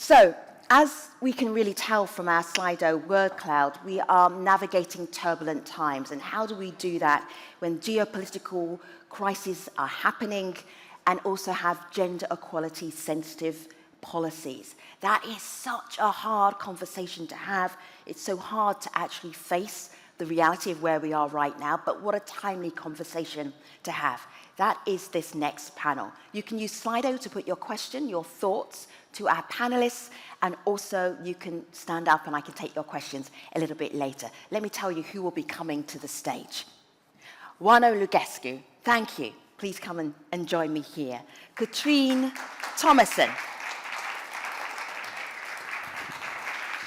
So, as we can really tell from our Slido word cloud, we are navigating turbulent times. And how do we do that when geopolitical crises are happening and also have gender equality sensitive policies? That is such a hard conversation to have. It's so hard to actually face the reality of where we are right now, but what a timely conversation to have. That is this next panel. You can use Slido to put your question, your thoughts to our panelists, and also you can stand up and I can take your questions a little bit later. Let me tell you who will be coming to the stage. Wano Lugescu, thank you. Please come and join me here. Katrine Thomason.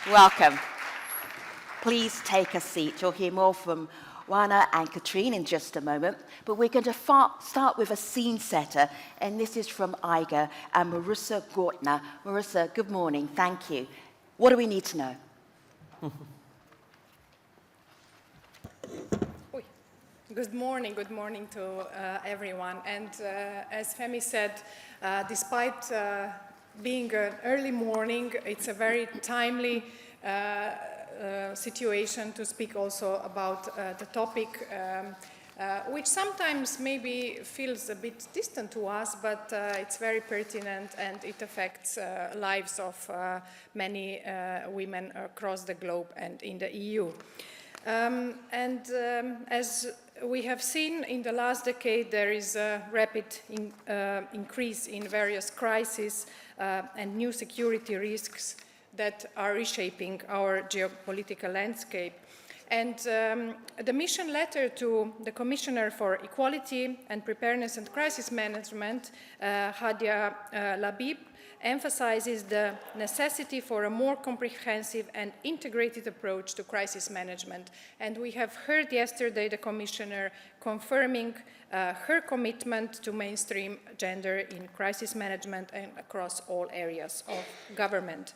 Welcome. Please take a seat. You'll hear more from Wana and Katrine in just a moment, but we're going to start with a scene setter, and this is from Eiger and Marissa Gortner. Marissa, good morning. Thank you. What do we need to know? Good morning to everyone. And as Femi said, despite being an early morning, it's a very timely situation to speak also about the topic, which sometimes maybe feels a bit distant to us, but it's very pertinent and it affects lives of many women across the globe and in the EU. As we have seen in the last decade, there is a rapid increase in various crises and new security risks that are reshaping our geopolitical landscape. And the mission letter to the Commissioner for Equality and Preparedness and Crisis Management, Hadia Labib, emphasizes the necessity for a more comprehensive and integrated approach to crisis management. And we have heard yesterday the Commissioner confirming her commitment to mainstream gender in crisis management and across all areas of government.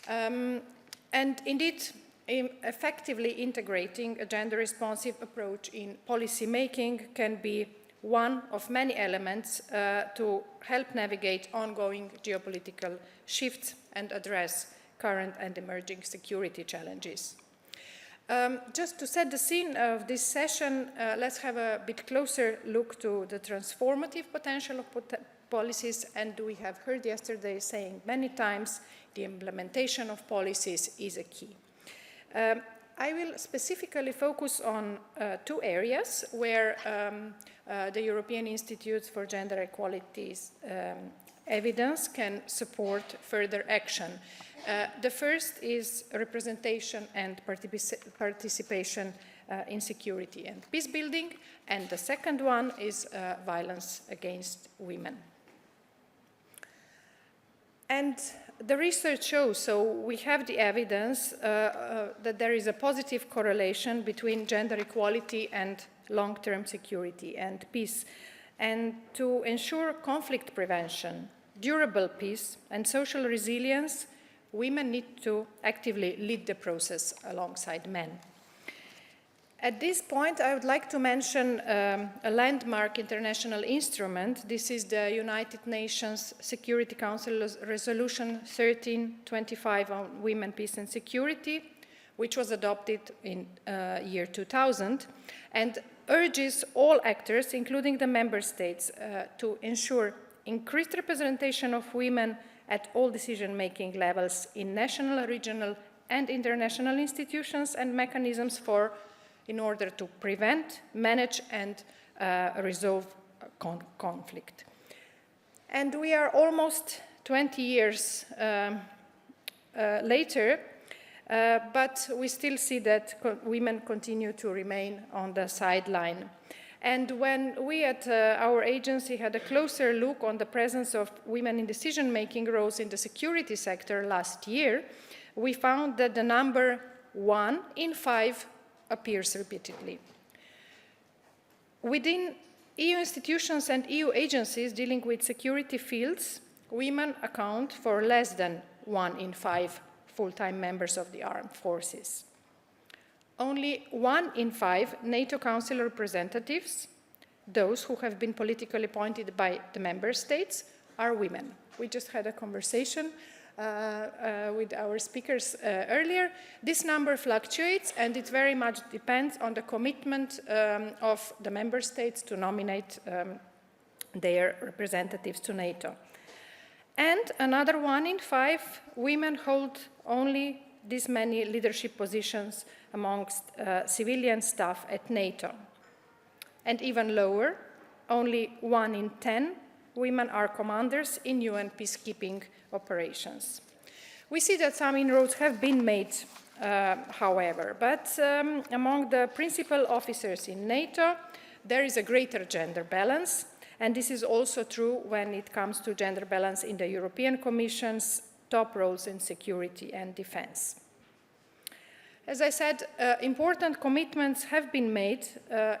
And indeed, effectively integrating a gender-responsive approach in policy making can be one of many elements to help navigate ongoing geopolitical shifts and address current and emerging security challenges. Just to set the scene of this session, let's have a bit closer look to the transformative potential of policies, and we have heard yesterday saying many times the implementation of policies is a key. I will specifically focus on two areas where the European Institute for Gender Equality's evidence can support further action. The first is representation and participation in security and peace building, and the second one is violence against women. And the research shows, so we have the evidence that there is a positive correlation between gender equality and long-term security and peace. And to ensure conflict prevention, durable peace, and social resilience, women need to actively lead the process alongside men. At this point, I would like to mention a landmark international instrument. This is the United Nations Security Council Resolution 1325 on Women, Peace and Security, which was adopted in year 2000, and urges all actors, including the member states, to ensure increased representation of women at all decision-making levels in national, regional, and international institutions and mechanisms in order to prevent, manage, and resolve conflict. And we are almost 20 years later, but we still see that women continue to remain on the sideline. And when we at our agency had a closer look on the presence of women in decision-making roles in the security sector last year, we found that the number 1 in 5 appears repeatedly. Within EU institutions and EU agencies dealing with security fields, women account for less than 1 in 5 full-time members of the armed forces. Only 1 in 5 NATO Council representatives, those who have been politically appointed by the member states, are women. We just had a conversation with our speakers earlier, this number fluctuates, and it very much depends on the commitment of the member states to nominate their representatives to NATO. And another 1 in 5 women hold only this many leadership positions amongst civilian staff at NATO. And even lower, only 1 in 10 women are commanders in UN peacekeeping operations. We see that some inroads have been made, however, but among the principal officers in NATO, there is a greater gender balance, and this is also true when it comes to gender balance in the European Commission's top roles in security and defense. As I said, important commitments have been made,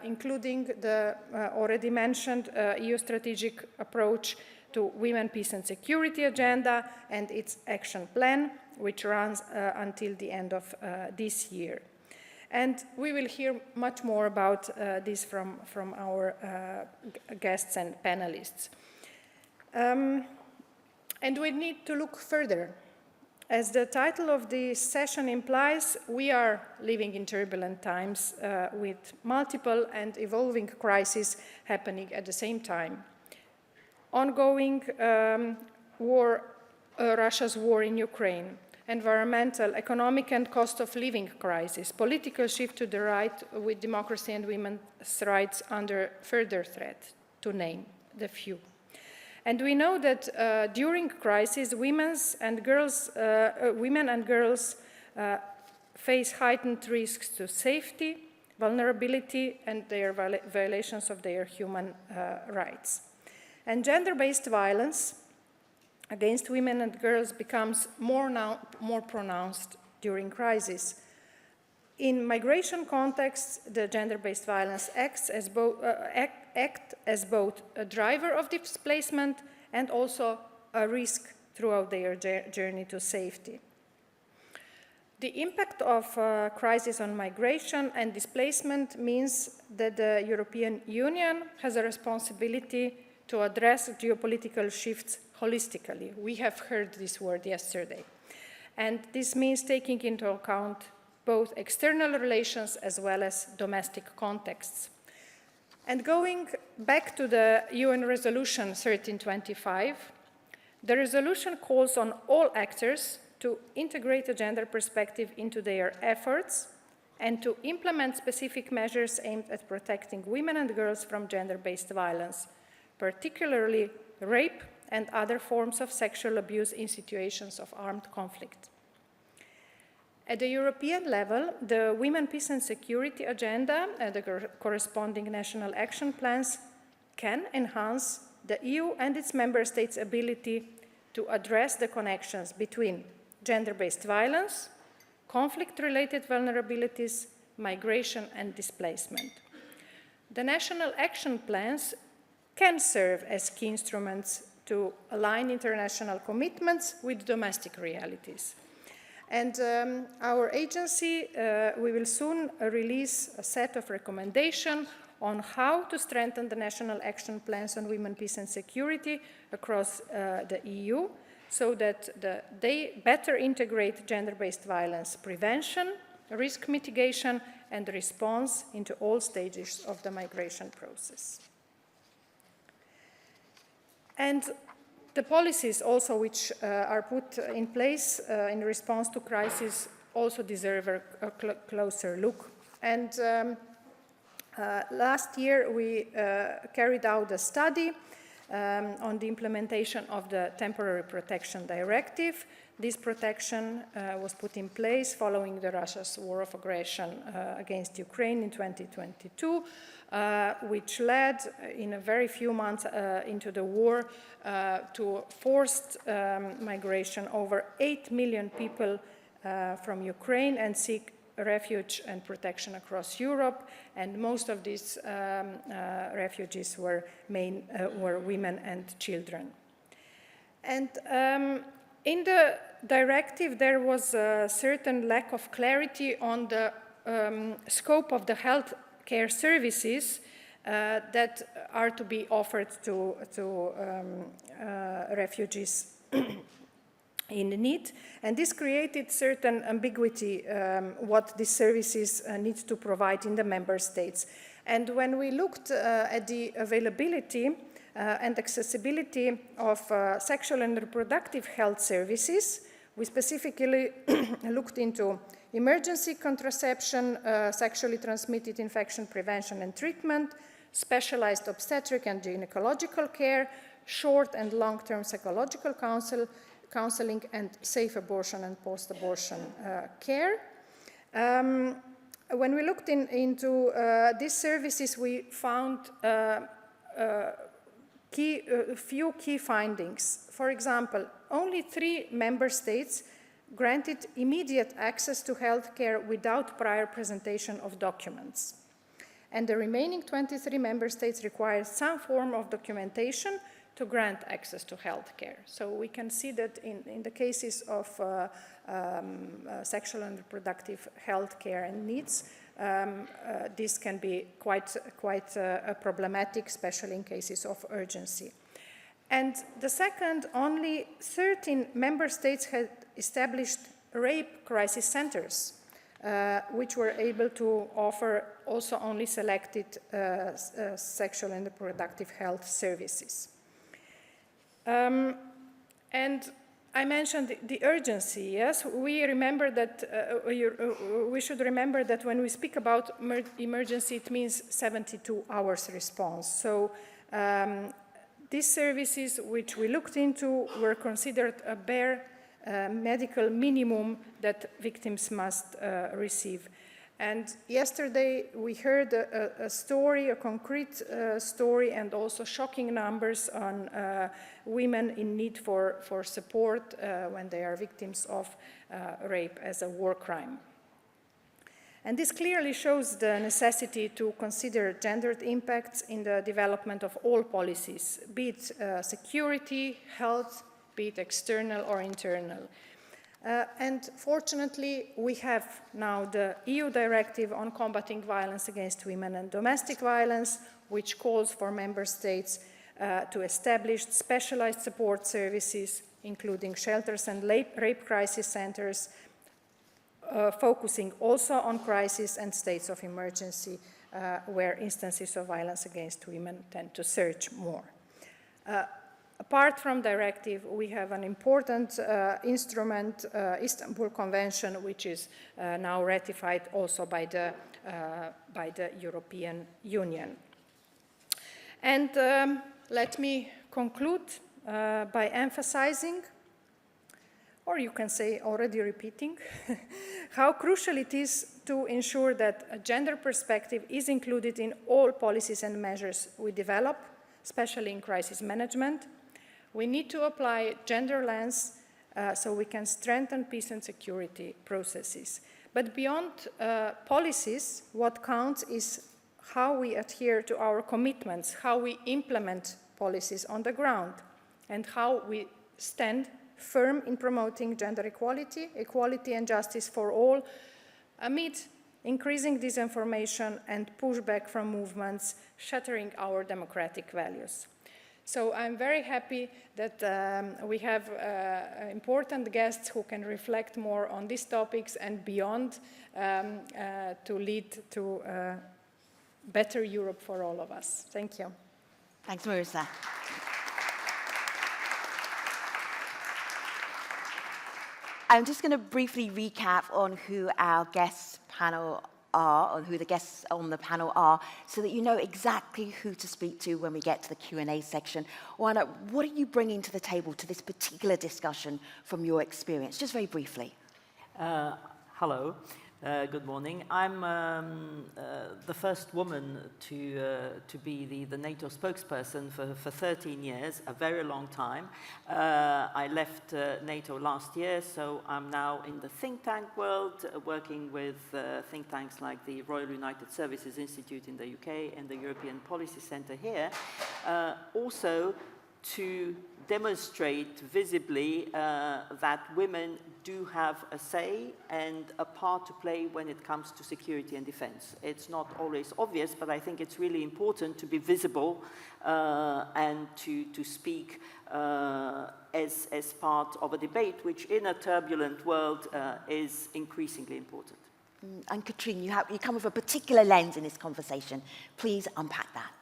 including the already mentioned EU strategic approach to women, peace and security agenda and its action plan, which runs until the end of this year. And we will hear much more about this from our guests and panelists. And we need to look further. As the title of this session implies, we are living in turbulent times with multiple and evolving crises happening at the same time. Ongoing Russia's war in Ukraine, environmental, economic and cost of living crisis, political shift to the right with democracy and women's rights under further threat, to name the few. And we know that during crisis, women and girls face heightened risks to safety, vulnerability, and their violations of their human rights. And gender-based violence against women and girls becomes more pronounced during crisis. In migration contexts, the gender-based violence acts as both a driver of displacement and also a risk throughout their journey to safety. The impact of crisis on migration and displacement means that the European Union has a responsibility to address geopolitical shifts holistically. We have heard this word yesterday. And this means taking into account both external relations as well as domestic contexts. And going back to the UN Resolution 1325, the resolution calls on all actors to integrate a gender perspective into their efforts and to implement specific measures aimed at protecting women and girls from gender-based violence, particularly rape and other forms of sexual abuse in situations of armed conflict. At the European level, the Women, Peace and Security Agenda and the corresponding national action plans can enhance the EU and its member states' ability to address the connections between gender-based violence, conflict-related vulnerabilities, migration and displacement. The national action plans can serve as key instruments to align international commitments with domestic realities. And our agency, we will soon release a set of recommendations on how to strengthen the national action plans on women, peace and security across the EU so that they better integrate gender-based violence prevention, risk mitigation and response into all stages of the migration process. And the policies also which are put in place in response to crisis also deserve a closer look. And last year we carried out a study on the implementation of the Temporary Protection Directive. This protection was put in place following the Russia's war of aggression against Ukraine in 2022, which led in a very few months into the war to forced migration. Over 8 million people from Ukraine and seek refuge and protection across Europe, and most of these refugees were women and children. And in the directive, there was a certain lack of clarity on the scope of the health care services that are to be offered to refugees in need, and this created certain ambiguity what these services need to provide in the member states. And when we looked at the availability and accessibility of sexual and reproductive health services, we specifically looked into emergency contraception, sexually transmitted infection prevention and treatment, specialized obstetric and gynecological care, short and long-term psychological counseling, and safe abortion and post-abortion care. When we looked into these services, we found few key findings. For example, only 3 member states granted immediate access to health care without prior presentation of documents. And the remaining 23 member states required some form of documentation to grant access to health care. So we can see that in the cases of sexual and reproductive health care and needs, this can be quite problematic, especially in cases of urgency. And the second, only 13 member states had established rape crisis centers, which were able to offer also only selected sexual and reproductive health services. And I mentioned the urgency, yes? We remember that, we should remember that when we speak about emergency, it means 72 hours response. So these services which we looked into were considered a bare medical minimum that victims must receive. And yesterday we heard a story, a concrete story, and also shocking numbers on women in need for support when they are victims of rape as a war crime. And this clearly shows the necessity to consider gendered impacts in the development of all policies, be it security, health, be it external or internal. And fortunately, we have now the EU directive on combating violence against women and domestic violence, which calls for member states to establish specialized support services, including shelters and rape crisis centers, focusing also on crisis and states of emergency, where instances of violence against women tend to surge more. Apart from directive, we have an important instrument, Istanbul Convention, which is now ratified also by the European Union. And let me conclude by emphasizing, or you can say already repeating, how crucial it is to ensure that a gender perspective is included in all policies and measures we develop, especially in crisis management. We need to apply gender lens so we can strengthen peace and security processes. But beyond policies, what counts is how we adhere to our commitments, how we implement policies on the ground, and how we stand firm in promoting gender equality, equality and justice for all, amid increasing disinformation and pushback from movements shattering our democratic values. So I'm very happy that we have important guests who can reflect more on these topics and beyond to lead to a better Europe for all of us. Thank you. Thanks, Marisa. I'm just going to briefly recap on who our guest panel are, or who the guests on the panel are, so that you know exactly who to speak to when we get to the Q&A section. Juana, what are you bringing to the table to this particular discussion from your experience? Just very briefly. Hello. Good morning. I'm the first woman to be the NATO spokesperson for 13 years, a very long time. I left NATO last year, so I'm now in the think tank world, working with think tanks like the Royal United Services Institute in the UK and the European Policy Centre here. Also, to demonstrate visibly that women do have a say and a part to play when it comes to security and defense. It's not always obvious, but I think it's really important to be visible and to speak as part of a debate, which in a turbulent world is increasingly important. And Katrine, you come with a particular lens in this conversation. Please unpack that.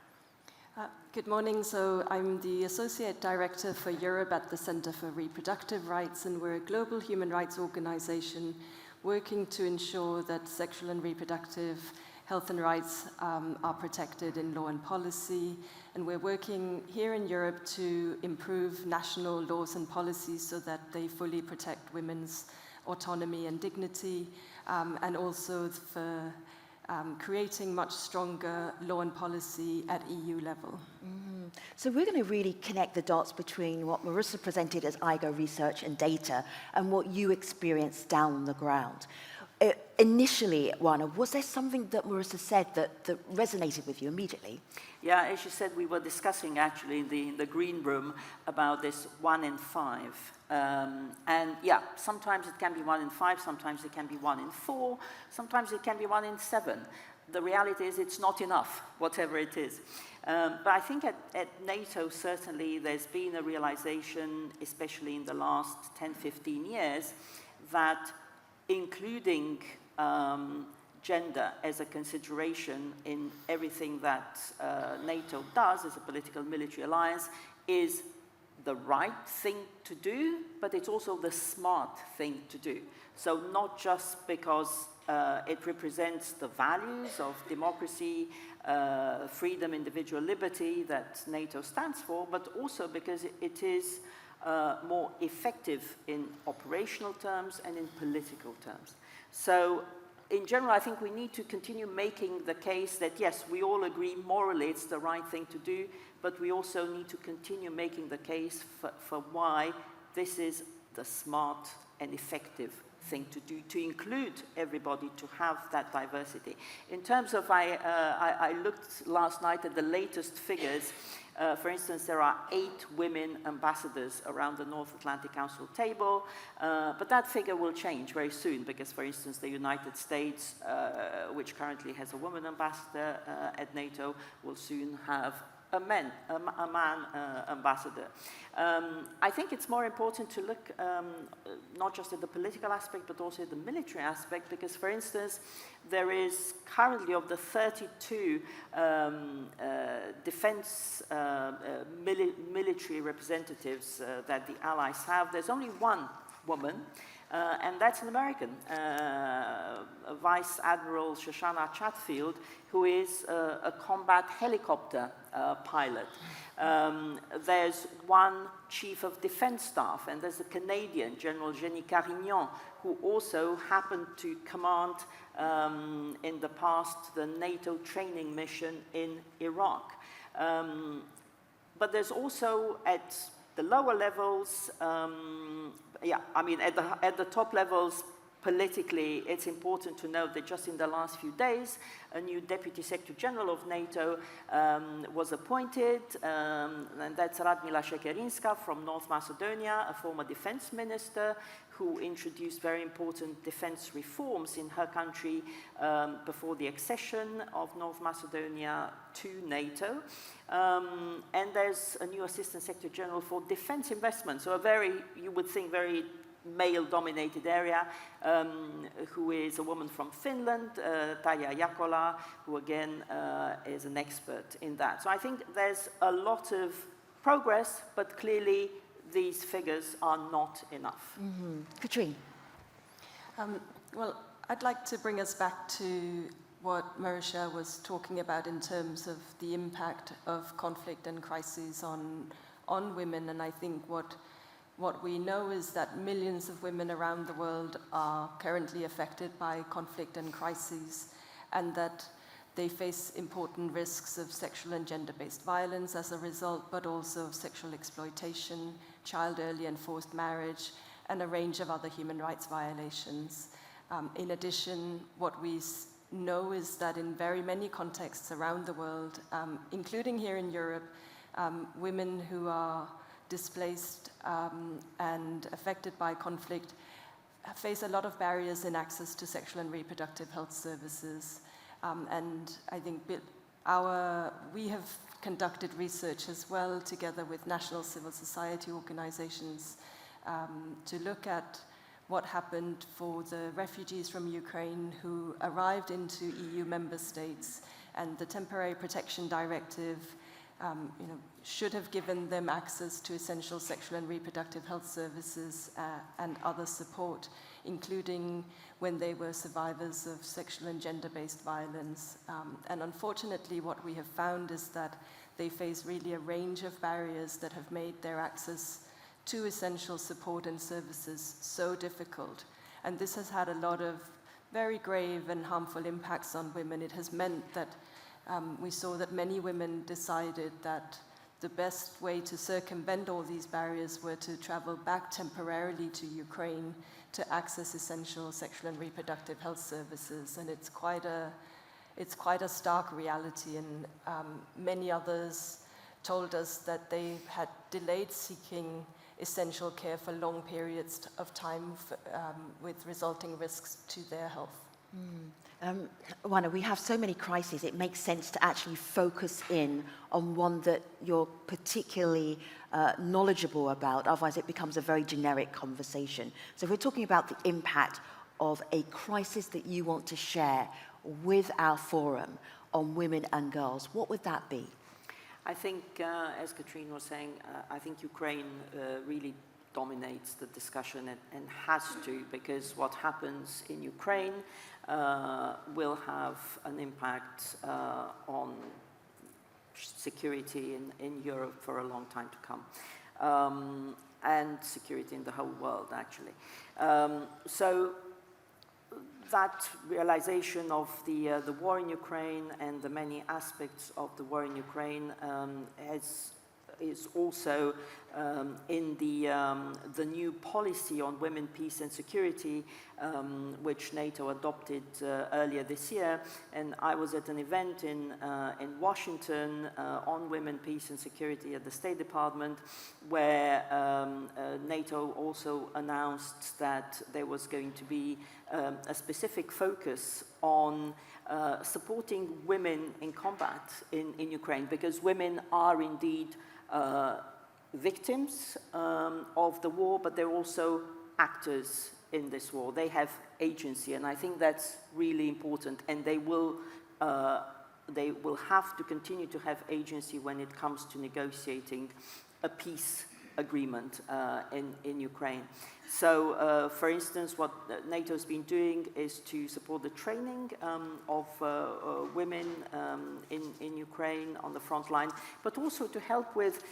Good morning. So I'm the Associate Director for Europe at the Center for Reproductive Rights, and we're a global human rights organization working to ensure that sexual and reproductive health and rights are protected in law and policy. And we're working here in Europe to improve national laws and policies so that they fully protect women's autonomy and dignity, and also for creating much stronger law and policy at EU level. Mm-hmm. So we're going to really connect the dots between what Marissa presented as IGO research and data and what you experienced down on the ground. Initially, Juana, was there something that Marissa said that resonated with you immediately? Yeah, as you said, we were discussing actually in the green room about this 1 in 5. And yeah, sometimes it can be 1 in 5, sometimes it can be 1 in 4, sometimes it can be 1 in 7. The reality is it's not enough, whatever it is. But I think at NATO, certainly, there's been a realization, especially in the last 10, 15 years, that including gender as a consideration in everything that NATO does as a political military alliance is the right thing to do, but it's also the smart thing to do. So not just because it represents the values of democracy, freedom, individual liberty that NATO stands for, but also because it is more effective in operational terms and in political terms. So in general, I think we need to continue making the case that, yes, we all agree morally it's the right thing to do, but we also need to continue making the case for why this is the smart and effective thing to do, to include everybody, to have that diversity. In terms of, I looked last night at the latest figures. For instance, there are 8 women ambassadors around the North Atlantic Council table, but that figure will change very soon because, for instance, the United States, which currently has a woman ambassador at NATO, will soon have a man ambassador. I think it's more important to look not just at the political aspect, but also at the military aspect, because, for instance, there is currently, of the 32 defense military representatives that the Allies have, there's only 1 woman, and that's an American, Vice Admiral Shoshana Chatfield, who is a combat helicopter pilot. There's 1 chief of defense staff, and there's a Canadian, General Jenny Carignan, who also happened to command in the past the NATO training mission in Iraq. But there's also at the lower levels, at the top levels, politically, it's important to note that just in the last few days, a new Deputy Secretary General of NATO was appointed, and that's Radmila Shekerinska from North Macedonia, a former defense minister who introduced very important defense reforms in her country before the accession of North Macedonia to NATO. And there's a new Assistant Secretary General for Defense Investment, so a very, you would think, very male-dominated area, who is a woman from Finland, Taija Jakola, who again is an expert in that. So I think there's a lot of progress, but clearly these figures are not enough. Mm-hmm. Katrine? Well, I'd like to bring us back to what Marissa was talking about in terms of the impact of conflict and crises on women, and I think what we know is that millions of women around the world are currently affected by conflict and crises, and that they face important risks of sexual and gender-based violence as a result, but also of sexual exploitation, child early and forced marriage, and a range of other human rights violations. In addition, what we know is that in very many contexts around the world, including here in Europe, women who are displaced and affected by conflict face a lot of barriers in access to sexual and reproductive health services. And I think we have conducted research as well, together with national civil society organizations, to look at what happened for the refugees from Ukraine who arrived into EU member states, and the Temporary Protection Directive should have given them access to essential sexual and reproductive health services and other support, including when they were survivors of sexual and gender-based violence. And unfortunately, what we have found is that they face really a range of barriers that have made their access to essential support and services so difficult. And this has had a lot of very grave and harmful impacts on women. It has meant that we saw that many women decided that the best way to circumvent all these barriers were to travel back temporarily to Ukraine to access essential sexual and reproductive health services. And it's quite a stark reality. And many others told us that they had delayed seeking essential care for long periods of time with resulting risks to their health. Juana, we have so many crises, it makes sense to actually focus in on one that you're particularly knowledgeable about, otherwise it becomes a very generic conversation. So if we're talking about the impact of a crisis that you want to share with our forum on women and girls, what would that be? I think, as Katrine was saying, I think Ukraine really dominates the discussion and has to, because what happens in Ukraine will have an impact on security in Europe for a long time to come, and security in the whole world, actually. So that realization of the war in Ukraine and the many aspects of the war in Ukraine is also in the new policy on women, peace and security, which NATO adopted earlier this year. And I was at an event in Washington on women, peace and security at the State Department, where NATO also announced that there was going to be a specific focus on supporting women in combat in Ukraine, because women are indeed victims of the war, but they're also actors in this war. They have agency, and I think that's really important, and they will have to continue to have agency when it comes to negotiating a peace agreement in Ukraine. So, for instance, what NATO's been doing is to support the training of women in Ukraine on the front line, but also to help with,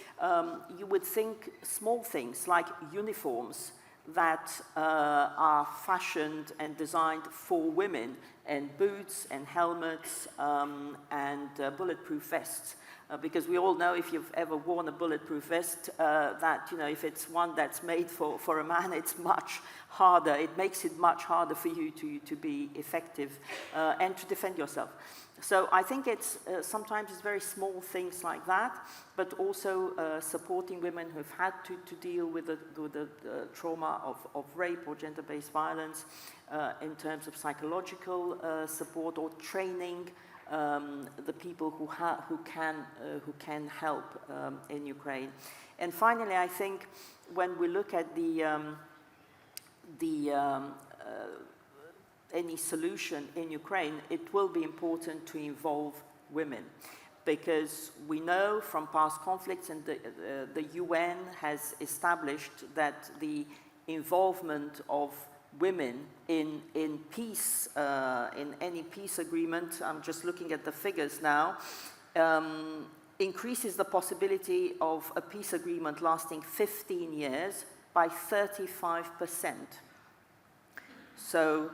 you would think, small things like uniforms that are fashioned and designed for women, and boots and helmets and bulletproof vests. Because we all know, if you've ever worn a bulletproof vest, that, you know, if it's one that's made for a man, it's much harder. It makes it much harder for you to be effective and to defend yourself. So I think it's sometimes it's very small things like that, but also supporting women who've had to deal with the trauma of rape or gender-based violence in terms of psychological support or training the people who can help in Ukraine. And finally, I think when we look at any solution in Ukraine, it will be important to involve women, because we know from past conflicts, and the UN has established that the involvement of women in peace, in any peace agreement, I'm just looking at the figures now, increases the possibility of a peace agreement lasting 15 years by 35%. So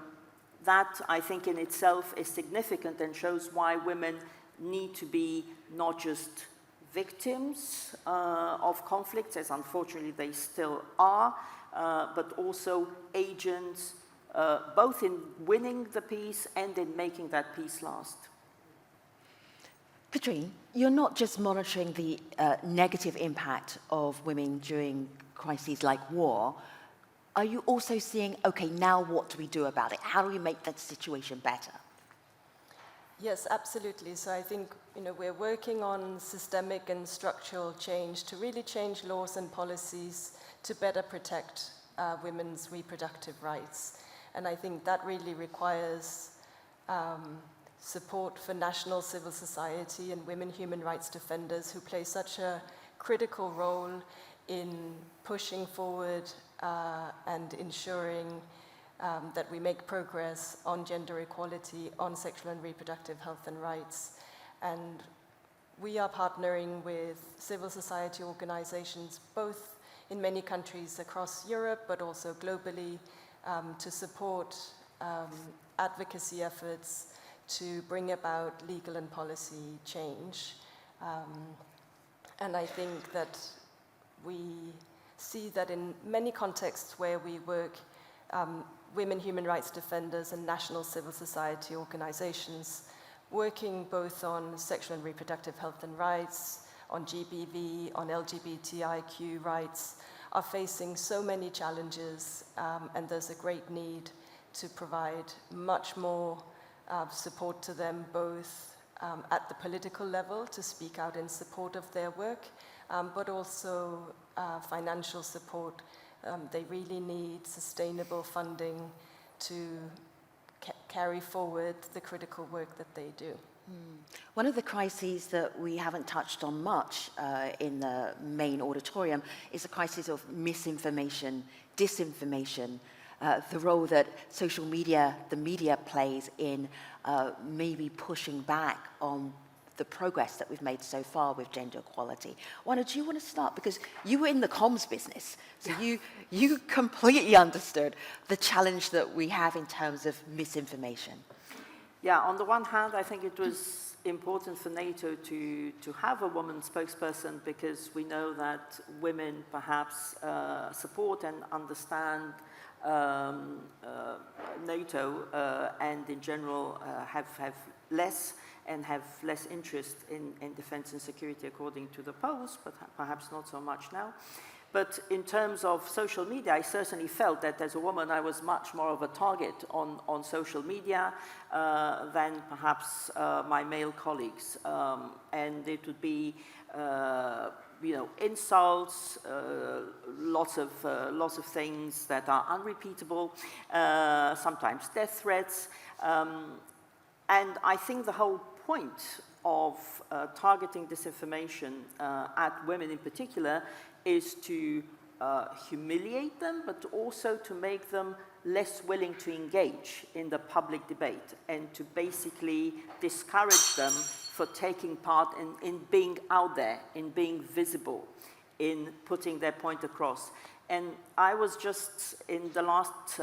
that, I think, in itself is significant and shows why women need to be not just victims of conflicts, as unfortunately they still are, but also agents, both in winning the peace and in making that peace last. Katrine, you're not just monitoring the negative impact of women during crises like war. Are you also seeing, okay, now what do we do about it? How do we make that situation better? Yes, absolutely. So I think we're working on systemic and structural change to really change laws and policies to better protect women's reproductive rights. And I think that really requires support for national civil society and women human rights defenders who play such a critical role in pushing forward and ensuring that we make progress on gender equality, on sexual and reproductive health and rights. And we are partnering with civil society organizations, both in many countries across Europe, but also globally, to support advocacy efforts to bring about legal and policy change. And I think that we see that in many contexts where we work, women human rights defenders and national civil society organizations working both on sexual and reproductive health and rights, on GBV, on LGBTIQ rights, are facing so many challenges, and there's a great need to provide much more support to them, both at the political level to speak out in support of their work, but also financial support. They really need sustainable funding to carry forward the critical work that they do. One of the crises that we haven't touched on much in the main auditorium is the crisis of misinformation, disinformation, the role that social media, the media plays in maybe pushing back on the progress that we've made so far with gender equality. Juana, do you want to start? Because you were in the comms business, so you completely understood the challenge that we have in terms of misinformation. Yeah, on the one hand, I think it was important for NATO to have a woman spokesperson because we know that women perhaps support and understand NATO and in general have less interest in defense and security according to the polls, but perhaps not so much now. But in terms of social media, I certainly felt that as a woman, I was much more of a target on social media than perhaps my male colleagues. And it would be, insults, lots of things that are unrepeatable, sometimes death threats. And I think the whole point of targeting disinformation at women in particular is to humiliate them, but also to make them less willing to engage in the public debate and to basically discourage them for taking part in being out there, in being visible, in putting their point across. And I was just, in the last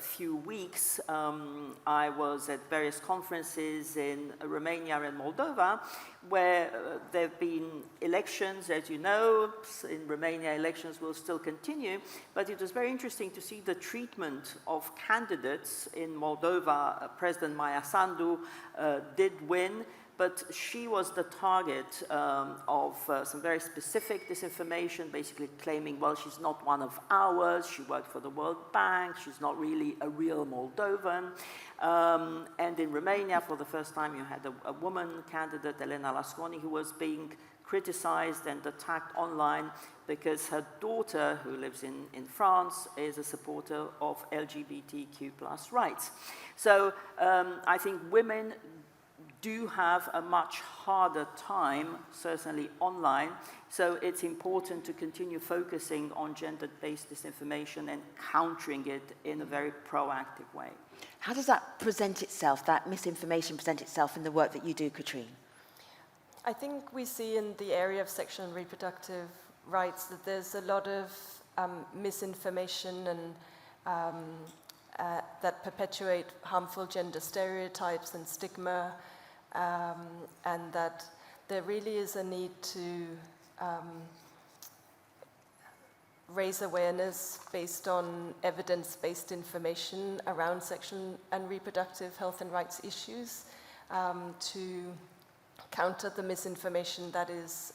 few weeks, I was at various conferences in Romania and Moldova, where there have been elections, as you know. In Romania, elections will still continue, but it was very interesting to see the treatment of candidates. In Moldova, President Maia Sandu did win, but she was the target of some very specific disinformation, basically claiming, well, she's not one of ours, she worked for the World Bank, she's not really a real Moldovan. And in Romania, for the first time, you had a woman candidate, Elena Lasconi, who was being criticized and attacked online because her daughter, who lives in France, is a supporter of LGBTQ+ rights. So I think women do have a much harder time, certainly online, so it's important to continue focusing on gender-based disinformation and countering it in a very proactive way. How does that present itself, that misinformation present itself in the work that you do, Katrine? I think we see in the area of sexual and reproductive rights that there's a lot of misinformation and that perpetuate harmful gender stereotypes and stigma, and that there really is a need to raise awareness based on evidence-based information around sexual and reproductive health and rights issues, to counter the misinformation that is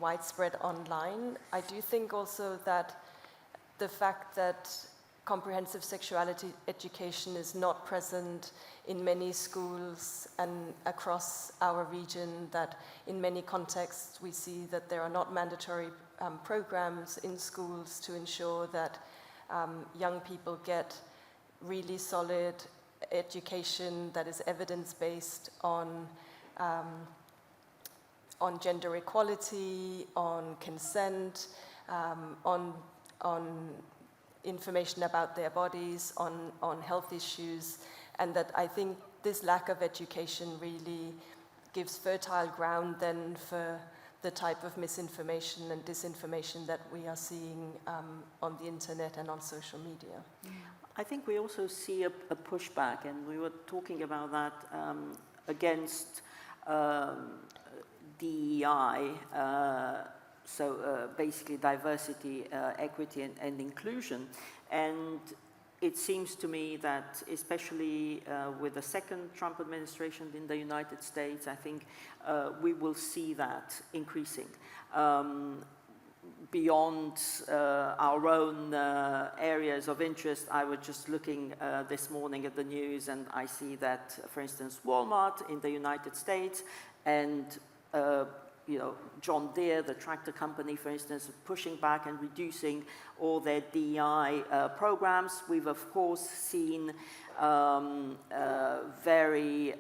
widespread online. I do think also that the fact that comprehensive sexuality education is not present in many schools and across our region, that in many contexts we see that there are not mandatory programs in schools to ensure that young people get really solid education that is evidence-based on gender equality, on consent, on information about their bodies, on health issues, and that I think this lack of education really gives fertile ground then for the type of misinformation and disinformation that we are seeing on the internet and on social media. I think we also see a pushback, and we were talking about that against DEI, basically diversity, equity, and inclusion. And it seems to me that, especially with the second Trump administration in the United States, I think we will see that increasing. Beyond our own areas of interest, I was just looking this morning at the news, and I see that, for instance, Walmart in the United States and John Deere, the tractor company, for instance, pushing back and reducing all their DEI programs. We've, of course, seen very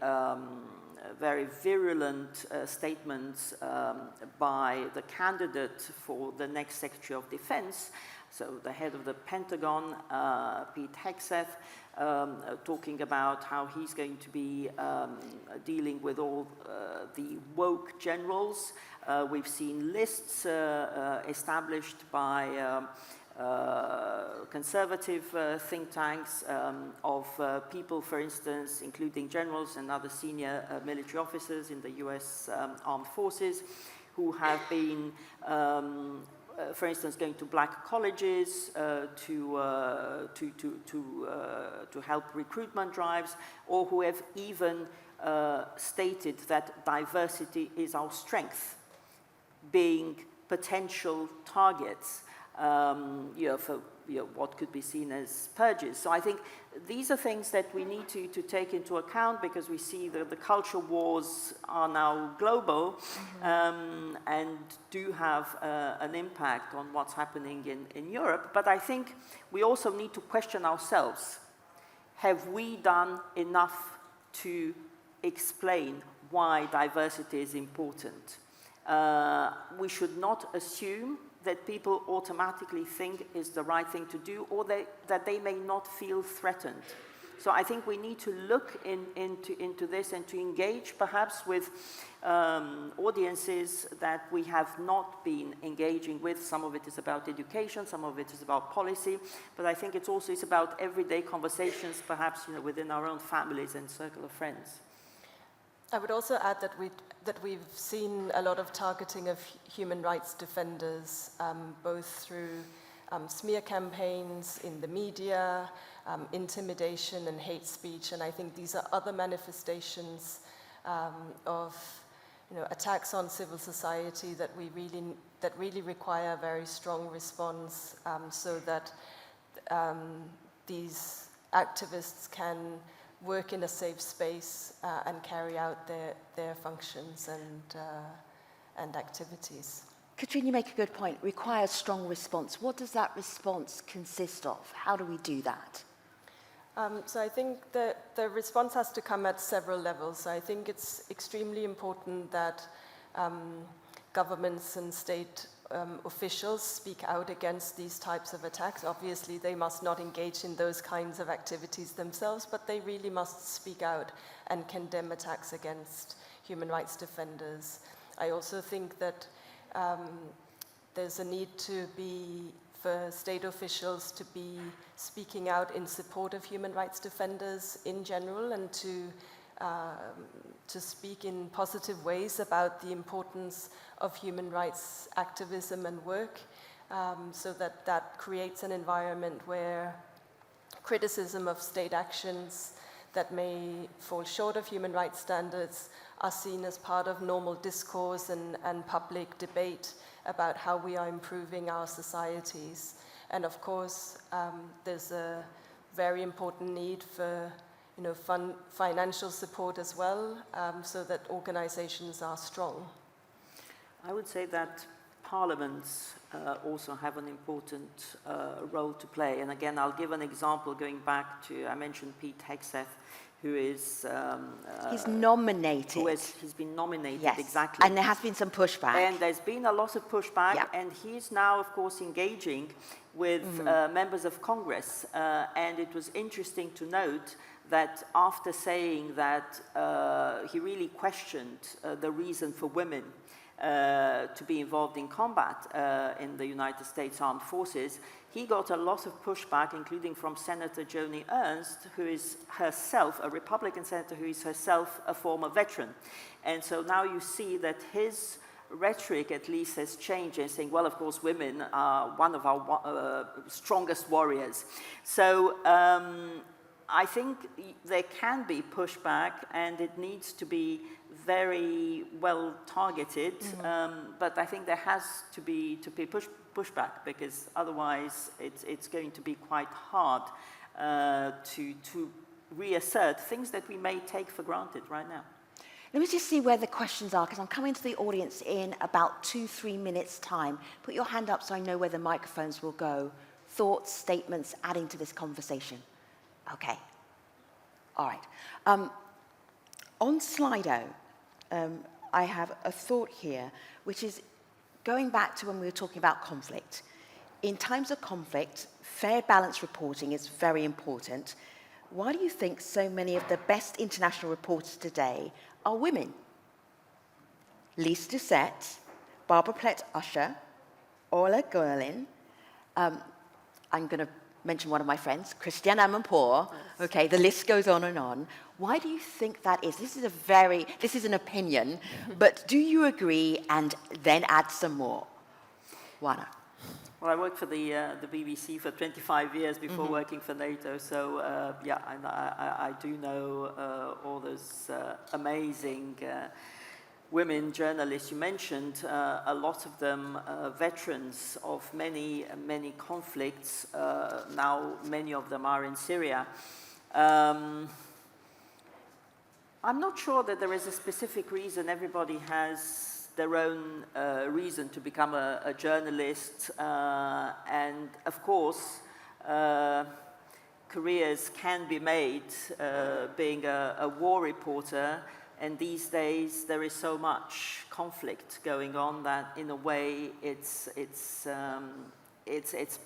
virulent statements by the candidate for the next Secretary of Defense, so the head of the Pentagon, Pete Hegseth, talking about how he's going to be dealing with all the woke generals. We've seen lists established by conservative think tanks of people, for instance, including generals and other senior military officers in the US Armed Forces, who have been for instance, going to black colleges to help recruitment drives, or who have even stated that diversity is our strength, being potential targets for what could be seen as purges. So I think these are things that we need to take into account, because we see that the culture wars are now global, and do have an impact on what's happening in Europe. But I think we also need to question ourselves. Have we done enough to explain why diversity is important? We should not assume that people automatically think is the right thing to do, or that they may not feel threatened. So I think we need to look into this and to engage perhaps with audiences that we have not been engaging with. Some of it is about education, some of it is about policy, but I think it's about everyday conversations, perhaps within our own families and circle of friends. I would also add that we've seen a lot of targeting of human rights defenders, both through smear campaigns in the media, intimidation and hate speech, and I think these are other manifestations of attacks on civil society that really require a very strong response, so that these activists can work in a safe space and carry out their functions and activities. Katrine, you make a good point. Requires strong response. What does that response consist of? How do we do that? So I think the response has to come at several levels. I think it's extremely important that governments and state officials speak out against these types of attacks. Obviously, they must not engage in those kinds of activities themselves, but they really must speak out and condemn attacks against human rights defenders. I also think that there's a need for state officials to be speaking out in support of human rights defenders in general, and to speak in positive ways about the importance of human rights activism and work, so that creates an environment where criticism of state actions that may fall short of human rights standards are seen as part of normal discourse and public debate about how we are improving our societies. And of course, there's a very important need for financial support as well, so that organizations are strong. I would say that parliaments also have an important role to play. And again, I'll give an example going back to, I mentioned Pete Hegseth, who is... he's nominated. He's been nominated, yes. exactly. And there has been some pushback. And there's been a lot of pushback, yeah. and he's now, of course, engaging with members of Congress. And it was interesting to note that after saying that he really questioned the reason for women to be involved in combat in the United States Armed Forces, he got a lot of pushback, including from Senator Joni Ernst, who is herself a Republican senator, who is herself a former veteran. And so now you see that his rhetoric at least has changed, and saying, well, of course, women are one of our strongest warriors. So I think there can be pushback, and it needs to be very well targeted, but I think there has to be pushback, because otherwise it's going to be quite hard to reassert things that we may take for granted right now. Let me just see where the questions are, because I'm coming to the audience in about 2-3 minutes' time. Put your hand up so I know where the microphones will go. Thoughts, statements, adding to this conversation. Okay. All right. On Slido, I have a thought here, which is going back to when we were talking about conflict. In times of conflict, fair balance reporting is very important. Why do you think so many of the best international reporters today are women? Lisa Doucette, Barbara Plett-Usher, Orla Guerlin. I'm going to mention one of my friends, Christiane Amanpour. Yes. Okay, the list goes on and on. Why do you think that is? This is an opinion, but do you agree, and then add some more? Juana. Well, I worked for the BBC for 25 years before working for NATO, so yeah, I do know all those amazing women journalists you mentioned. A lot of them veterans of many conflicts. Now many of them are in Syria. I'm not sure that there is a specific reason. Everybody has their own reason to become a journalist, and of course careers can be made being a war reporter, and these days there is so much conflict going on that in a way it's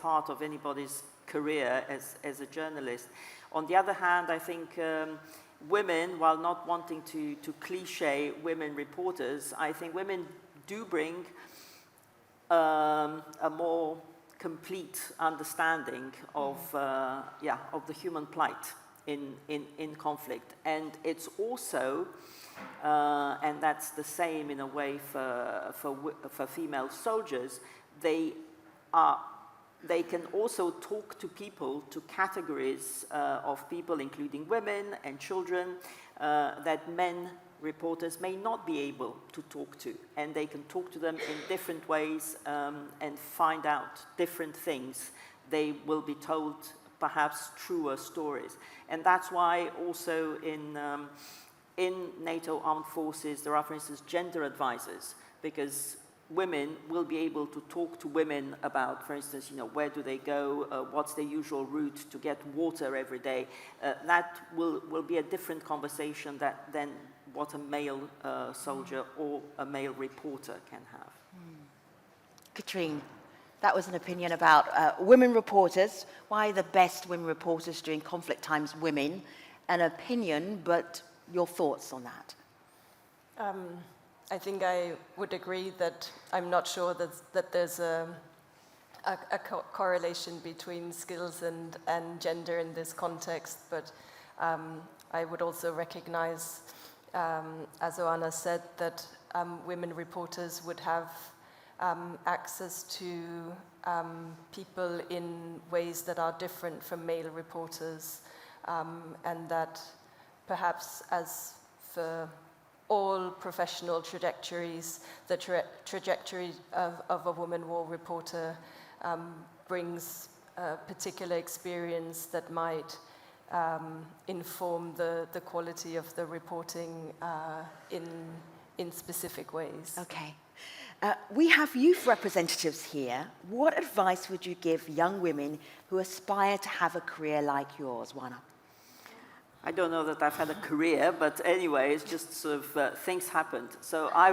part of anybody's career as a journalist. On the other hand, I think women, while not wanting to cliche women reporters, I think women do bring a more complete understanding of the human plight in conflict. And it's also, and that's the same in a way for female soldiers, they can also talk to people, to categories of people, including women and children, that men reporters may not be able to talk to. And they can talk to them in different ways and find out different things. They will be told perhaps truer stories. And that's why also in NATO armed forces, there are, for instance, gender advisors, because women will be able to talk to women about, for instance, where do they go, what's their usual route to get water every day. That will be a different conversation than what a male soldier or a male reporter can have. Katrine, that was an opinion about women reporters. Why the best women reporters during conflict times women? An opinion, but your thoughts on that? I think I would agree that I'm not sure that there's a correlation between skills and gender in this context, but I would also recognize, as Oana said, that women reporters would have access to people in ways that are different from male reporters, and that perhaps as for all professional trajectories, the trajectory of a woman war reporter brings a particular experience that might inform the quality of the reporting in specific ways. Okay. We have youth representatives here. What advice would you give young women who aspire to have a career like yours, Juana? I don't know that I've had a career, but anyway, it's just sort of things happened. So I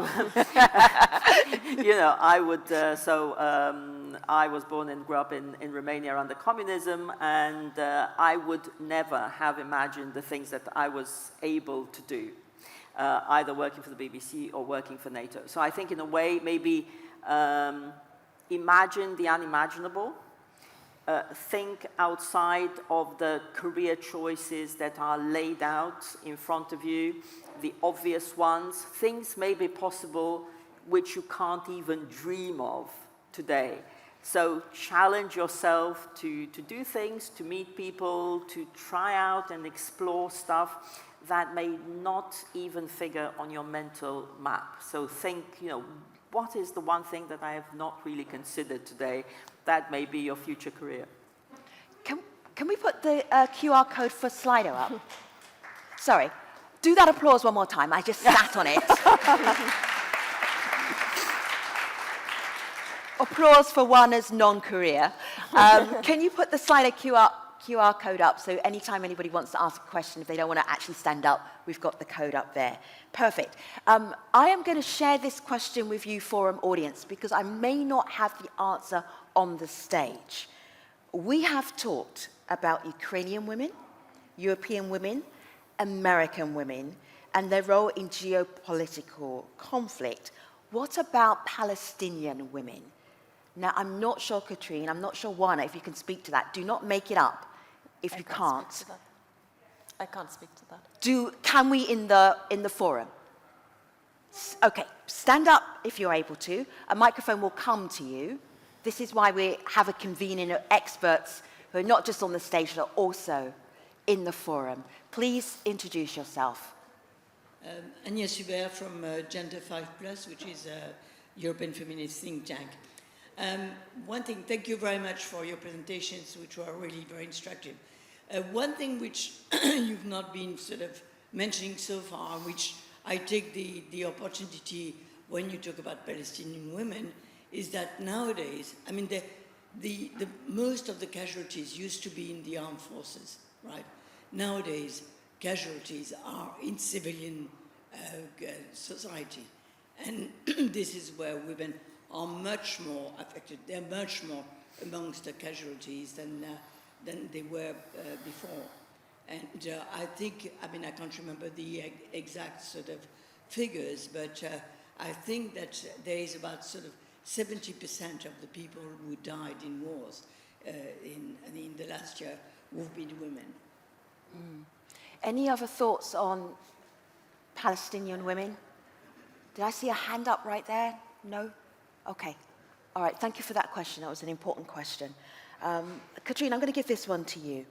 was born and grew up in Romania under communism, and I would never have imagined the things that I was able to do, either working for the BBC or working for NATO. So I think in a way, maybe imagine the unimaginable. Think outside of the career choices that are laid out in front of you, the obvious ones. Things may be possible which you can't even dream of today. So challenge yourself to do things, to meet people, to try out and explore stuff that may not even figure on your mental map. So think, what is the one thing that I have not really considered today? That may be your future career. Can we put the QR code for Slido up? Sorry. Do that applause one more time. I just sat on it. Applause for Juana's non-career. Can you put the Slido QR code up so anytime anybody wants to ask a question, if they don't want to actually stand up, we've got the code up there. Perfect. I am going to share this question with you, forum audience, because I may not have the answer on the stage. We have talked about Ukrainian women, European women, American women, and their role in geopolitical conflict. What about Palestinian women? Now, I'm not sure, Katrine, I'm not sure, Juana, if you can speak to that. Do not make it up if you can't. I can't speak to that. Can we in the forum? Okay, stand up if you're able to. A microphone will come to you. This is why we have a convening of experts who are not just on the stage, but also in the forum. Please introduce yourself. Agnès Hubert from Gender 5+, which is a European feminist think tank. One thing, thank you very much for your presentations, which were really very instructive. One thing which you've not been sort of mentioning so far, which I take the opportunity when you talk about Palestinian women, is that nowadays, I mean, the most of the casualties used to be in the armed forces, right? Nowadays, casualties are in civilian society. And this is where women are much more affected. They're much more amongst the casualties than they were before. And I think, I mean, I can't remember the exact sort of figures, but I think that there is about sort of 70% of the people who died in wars in the last year who've been women. Mm. Any other thoughts on Palestinian women? Did I see a hand up right there? No? Okay. All right, thank you for that question. That was an important question. Katrine, I'm going to give this one to you.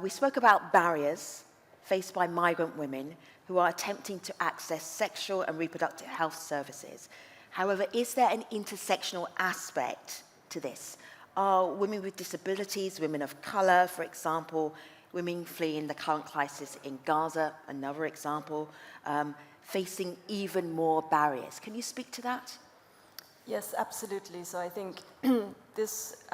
We spoke about barriers faced by migrant women who are attempting to access sexual and reproductive health services. However, is there an intersectional aspect to this? Are women with disabilities, women of color, for example, women fleeing the current crisis in Gaza, another example, facing even more barriers? Can you speak to that? Yes, absolutely. So I think this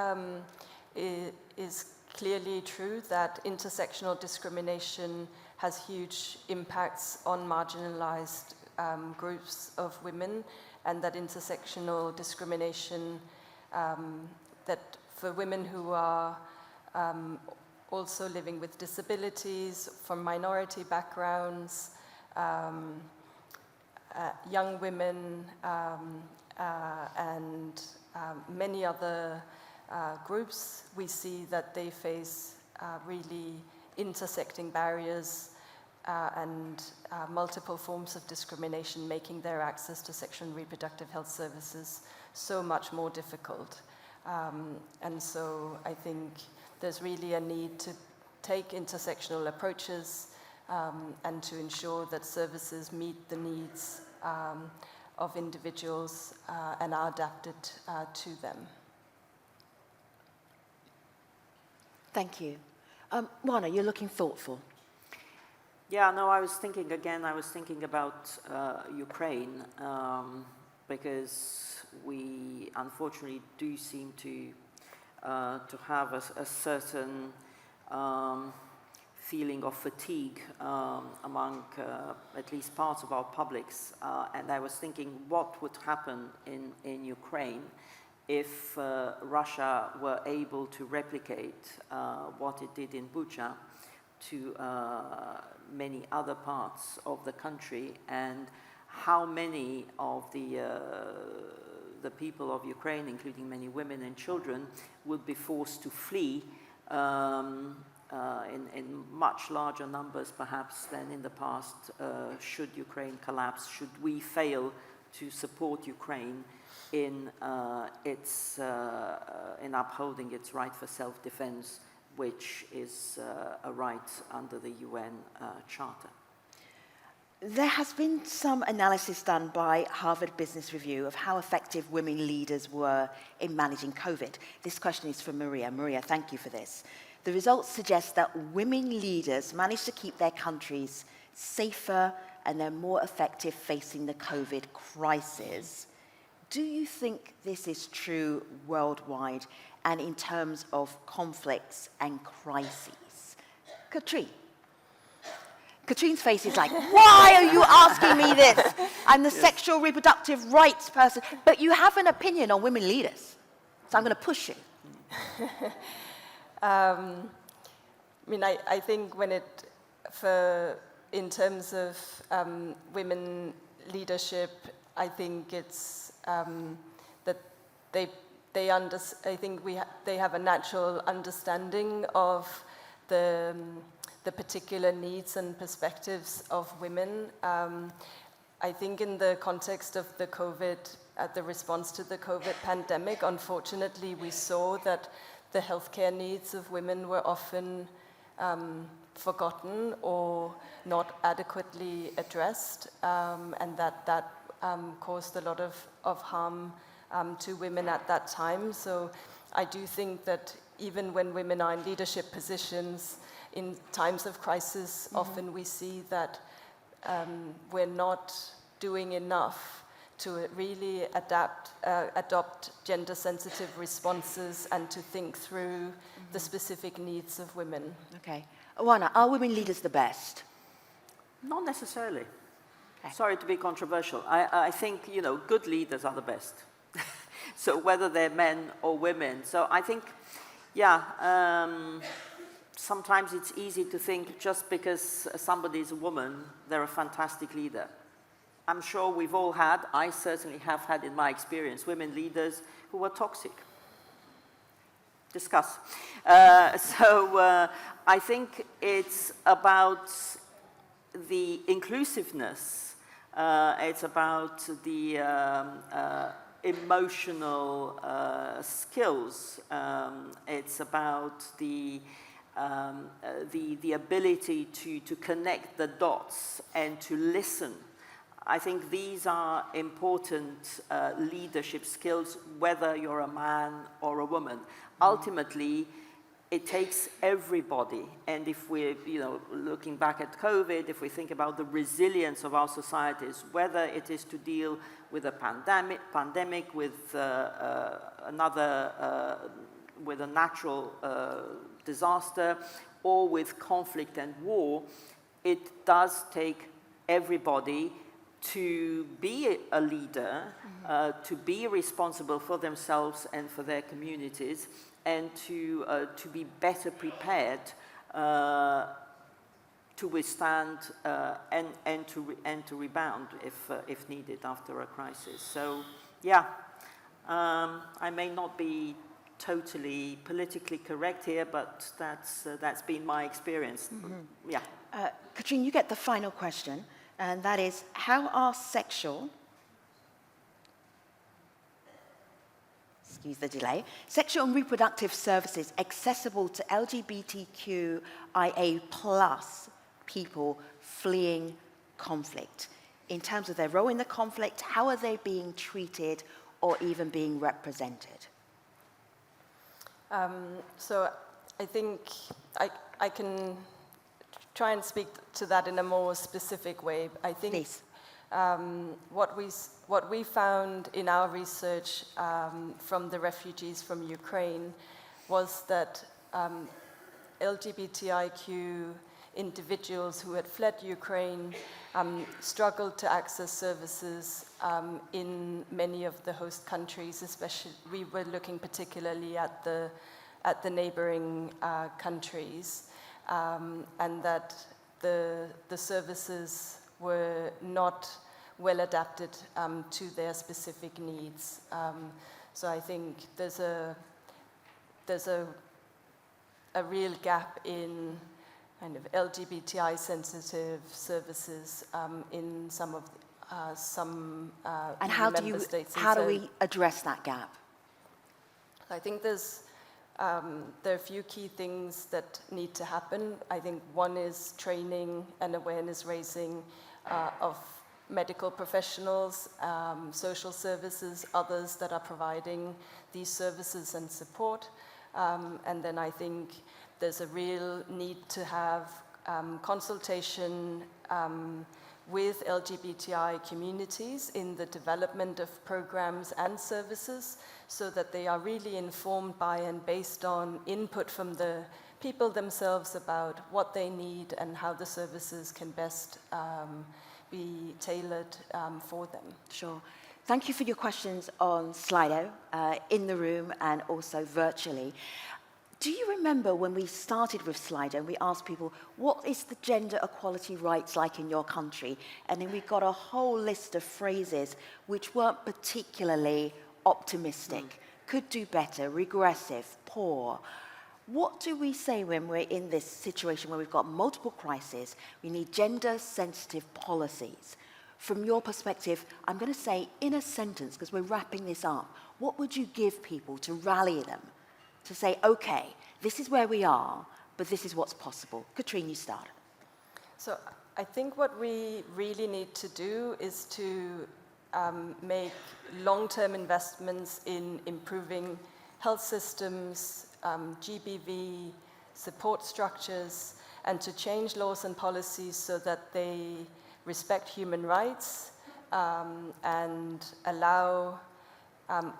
is clearly true that intersectional discrimination has huge impacts on marginalized groups of women, and that intersectional discrimination that for women who are also living with disabilities, from minority backgrounds, young women, and many other groups, we see that they face really intersecting barriers and multiple forms of discrimination, making their access to sexual and reproductive health services so much more difficult. And so I think there's really a need to take intersectional approaches and to ensure that services meet the needs of individuals and are adapted to them. Thank you. Juana, you're looking thoughtful. Yeah, no, I was thinking about Ukraine, because we unfortunately do seem to have a certain feeling of fatigue among at least parts of our publics. And I was thinking what would happen in Ukraine if Russia were able to replicate what it did in Bucha to many other parts of the country, and how many of the people of Ukraine, including many women and children, would be forced to flee in much larger numbers perhaps than in the past, should Ukraine collapse, should we fail to support Ukraine in upholding its right for self-defense, which is a right under the UN Charter. There has been some analysis done by Harvard Business Review of how effective women leaders were in managing COVID. This question is for Maria. Maria, thank you for this. The results suggest that women leaders managed to keep their countries safer and they're more effective facing the COVID crisis. Do you think this is true worldwide and in terms of conflicts and crises? Katrine's face is like, why are you asking me this? I'm the sexual reproductive rights person. But you have an opinion on women leaders. So I'm going to push you. I think in terms of women leadership, I think it's that they have a natural understanding of the particular needs and perspectives of women. I think in the context of the response to the COVID pandemic, unfortunately, we saw that the healthcare needs of women were often forgotten or not adequately addressed, and that caused a lot of harm to women at that time. So I do think that even when women are in leadership positions, in times of crisis, often we see that we're not doing enough to really adopt gender-sensitive responses and to think through the specific needs of women. Okay. Oana, are women leaders the best? Not necessarily. Okay. Sorry to be controversial. I think, good leaders are the best. So whether they're men or women. So I think, sometimes it's easy to think just because somebody is a woman, they're a fantastic leader. I'm sure we've all had, I certainly have had in my experience, women leaders who were toxic. Discuss. I think it's about the inclusiveness. It's about the emotional skills. It's about the ability to connect the dots and to listen. I think these are important leadership skills, whether you're a man or a woman. Ultimately, it takes everybody. And if we're, looking back at COVID, if we think about the resilience of our societies, whether it is to deal with a pandemic, with with a natural disaster, or with conflict and war, it does take everybody to be a leader, to be responsible for themselves and for their communities, and to be better prepared to withstand and to rebound if needed after a crisis. So, I may not be totally politically correct here, but that's been my experience. Yeah. Katrine, you get the final question, and that is, how are sexual and reproductive services accessible to LGBTQIA+ people fleeing conflict? In terms of their role in the conflict, how are they being treated or even being represented? So I think I can try and speak to that in a more specific way. I think Please. what we found in our research from the refugees from Ukraine was that LGBTIQ individuals who had fled Ukraine struggled to access services in many of the host countries, especially we were looking particularly at the neighboring countries, and that the services were not well adapted to their specific needs. So I think there's a real gap in kind of LGBTI sensitive services in some And member states. how do we address that gap? I think there are a few key things that need to happen. I think one is training and awareness raising of medical professionals, social services, others that are providing these services and support. And then I think there's a real need to have consultation with LGBTI communities in the development of programs and services so that they are really informed by and based on input from the people themselves about what they need and how the services can best be tailored for them. Sure. Thank you for your questions on Slido, in the room and also virtually. Do you remember when we started with Slido and we asked people, what is the gender equality rights like in your country? And then we got a whole list of phrases which weren't particularly optimistic. Could do better, regressive, poor. What do we say when we're in this situation where we've got multiple crises, we need gender-sensitive policies? From your perspective, I'm going to say in a sentence, because we're wrapping this up, what would you give people to rally them? To say, okay, this is where we are, but this is what's possible. Katrine, you start. So I think what we really need to do is to make long-term investments in improving health systems, GBV, support structures, and to change laws and policies so that they respect human rights and allow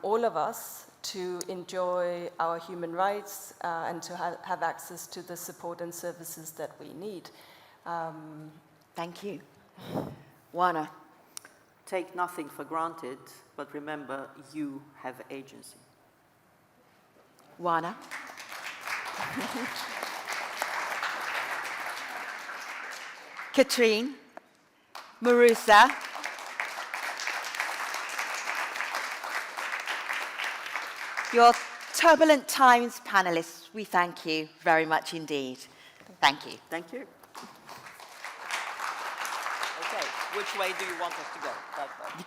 all of us to enjoy our human rights and to have access to the support and services that we need. Thank you. Juana. Take nothing for granted, but remember, you have agency. Juana. Katrine. Marusa. Your Turbulent Times panelists, we thank you very much indeed. Thank you. Thank you. Okay, which way do you want us to go?